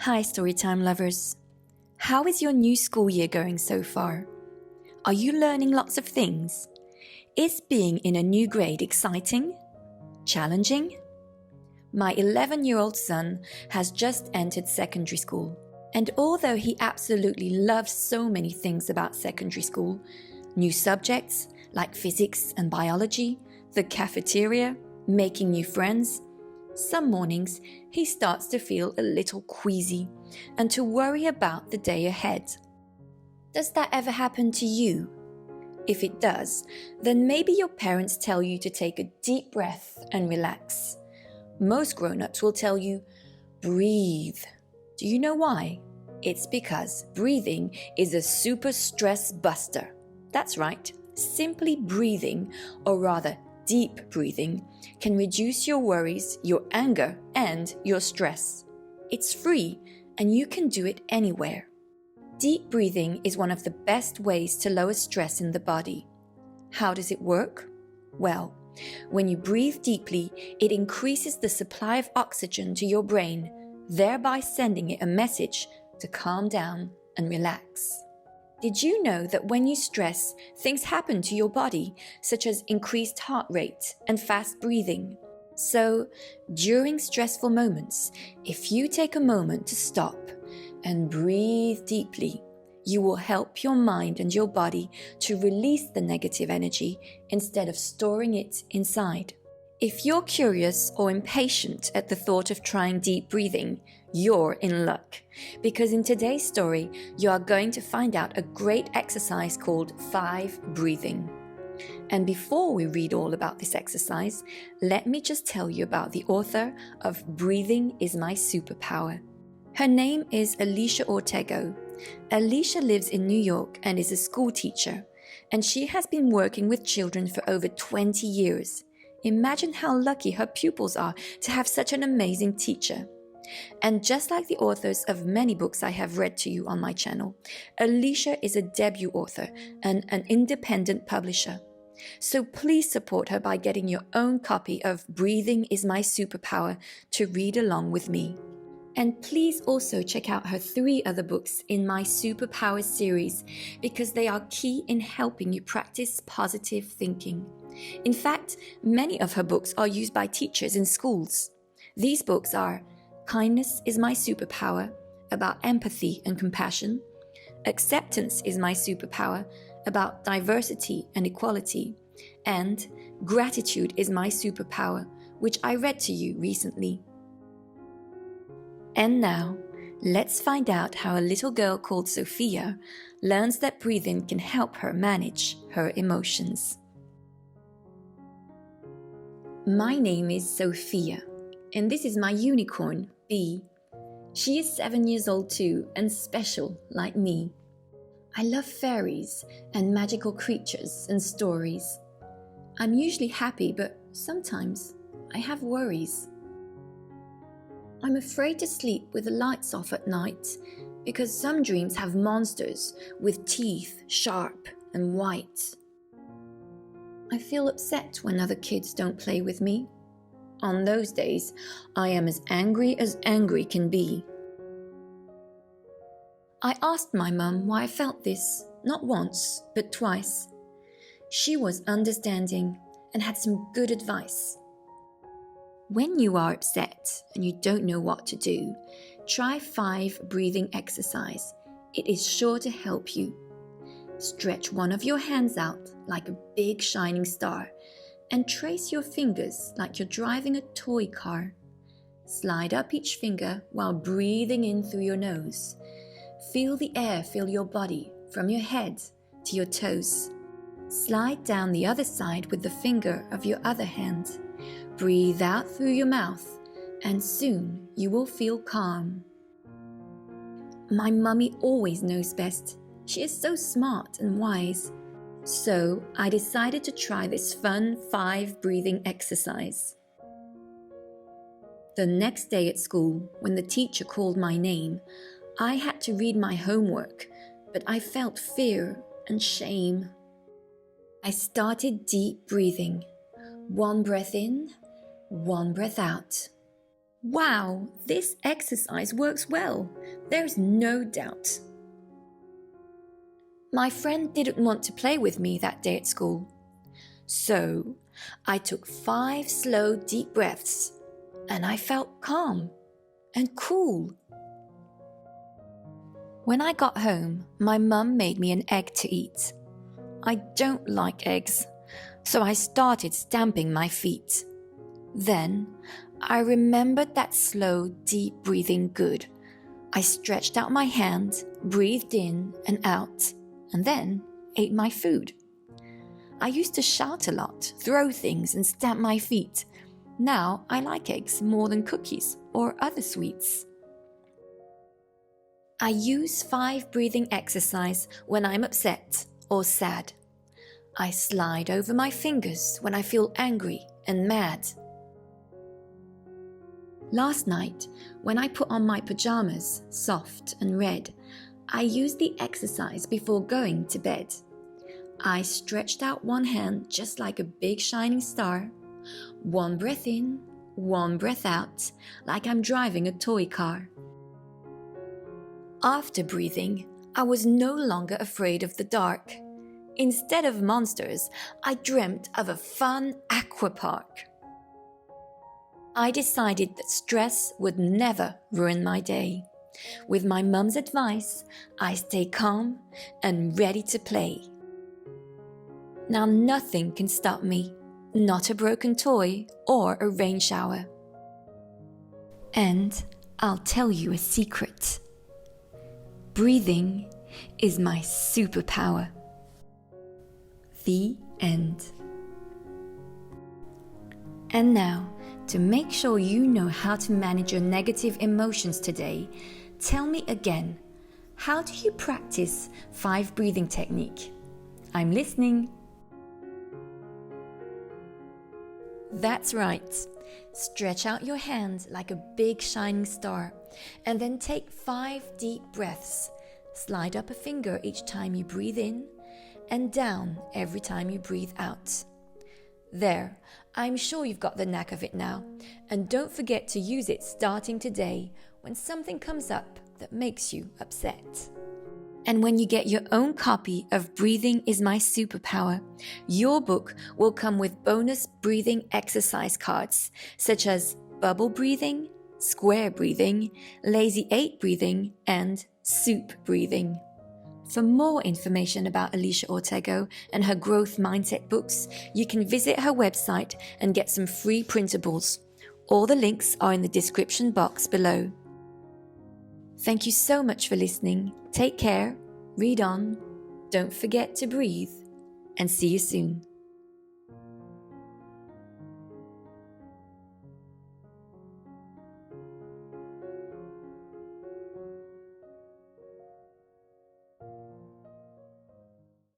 Hi, Storytime lovers. How is your new school year going so far? Are you learning lots of things? Is being in a new grade exciting? Challenging? My 11-year-old son has just entered secondary school, and although he absolutely loves so many things about secondary school, new subjects like physics and biology, the cafeteria, making new friends, some mornings he starts to feel a little queasy and to worry about the day ahead. Does that ever happen to you? If it does, then maybe your parents tell you to take a deep breath and relax. Most grown-ups will tell you, breathe. Do you know why? It's because breathing is a super stress buster. That's right, simply breathing, or rather deep breathing, can reduce your worries, your anger, and your stress. It's free, and you can do it anywhere. Deep breathing is one of the best ways to lower stress in the body. How does it work? Well, when you breathe deeply, it increases the supply of oxygen to your brain, thereby sending it a message to calm down and relax. Did you know that when you stress, things happen to your body, such as increased heart rate and fast breathing? So, during stressful moments, if you take a moment to stop and breathe deeply, you will help your mind and your body to release the negative energy instead of storing it inside. If you're curious or impatient at the thought of trying deep breathing, you're in luck, because in today's story, you are going to find out a great exercise called 5 breathing. And before we read all about this exercise, let me just tell you about the author of Breathing is My Superpower. Her name is Alicia Ortego. Alicia lives in New York and is a school teacher, and she has been working with children for over 20 years. Imagine how lucky her pupils are to have such an amazing teacher. And just like the authors of many books I have read to you on my channel, Alicia is a debut author and an independent publisher. So please support her by getting your own copy of Breathing is My Superpower to read along with me. And please also check out her 3 other books in my Superpower series, because they are key in helping you practice positive thinking. In fact, many of her books are used by teachers in schools. These books are Kindness is My Superpower, about empathy and compassion. Acceptance is My Superpower, about diversity and equality. And Gratitude is My Superpower, which I read to you recently. And now, let's find out how a little girl called Sophia learns that breathing can help her manage her emotions. My name is Sophia, and this is my unicorn, Bee. She is 7 years old too, and special like me. I love fairies and magical creatures and stories. I'm usually happy, but sometimes I have worries. I'm afraid to sleep with the lights off at night, because some dreams have monsters with teeth sharp and white. I feel upset when other kids don't play with me. On those days, I am as angry can be. I asked my mum why I felt this, not once, but twice. She was understanding and had some good advice. When you are upset and you don't know what to do, try 5 breathing exercise. It is sure to help you. Stretch one of your hands out like a big shining star and trace your fingers like you're driving a toy car. Slide up each finger while breathing in through your nose. Feel the air fill your body from your head to your toes. Slide down the other side with the finger of your other hand. Breathe out through your mouth, and soon you will feel calm. My mummy always knows best. She is so smart and wise. So I decided to try this fun 5 breathing exercise. The next day at school, when the teacher called my name, I had to read my homework, but I felt fear and shame. I started deep breathing. 1 breath in, 1 breath out. Wow, this exercise works well. There's no doubt. My friend didn't want to play with me that day at school. So I took 5 slow, deep breaths and I felt calm and cool. When I got home, my mum made me an egg to eat. I don't like eggs, so I started stamping my feet. Then I remembered that slow, deep breathing good. I stretched out my hand, breathed in and out, and then ate my food. I used to shout a lot, throw things and stamp my feet. Now I like eggs more than cookies or other sweets. I use 5 breathing exercise when I'm upset or sad. I slide over my fingers when I feel angry and mad. Last night, when I put on my pajamas, soft and red, I used the exercise before going to bed. I stretched out one hand just like a big shining star. One breath in, one breath out, like I'm driving a toy car. After breathing, I was no longer afraid of the dark. Instead of monsters, I dreamt of a fun aqua park. I decided that stress would never ruin my day. With my mum's advice, I stay calm and ready to play. Now nothing can stop me, not a broken toy or a rain shower. And I'll tell you a secret. Breathing is my superpower. The end. And now, to make sure you know how to manage your negative emotions today, tell me again, how do you practice 5 breathing technique? I'm listening. That's right. Stretch out your hand like a big shining star and then take 5 deep breaths. Slide up a finger each time you breathe in and down every time you breathe out. There, I'm sure you've got the knack of it now, and don't forget to use it starting today when something comes up that makes you upset. And when you get your own copy of Breathing is My Superpower, your book will come with bonus breathing exercise cards such as bubble breathing, square breathing, lazy 8 breathing, and soup breathing. For more information about Alicia Ortego and her growth mindset books, you can visit her website and get some free printables. All the links are in the description box below. Thank you so much for listening. Take care, read on, don't forget to breathe, and see you soon.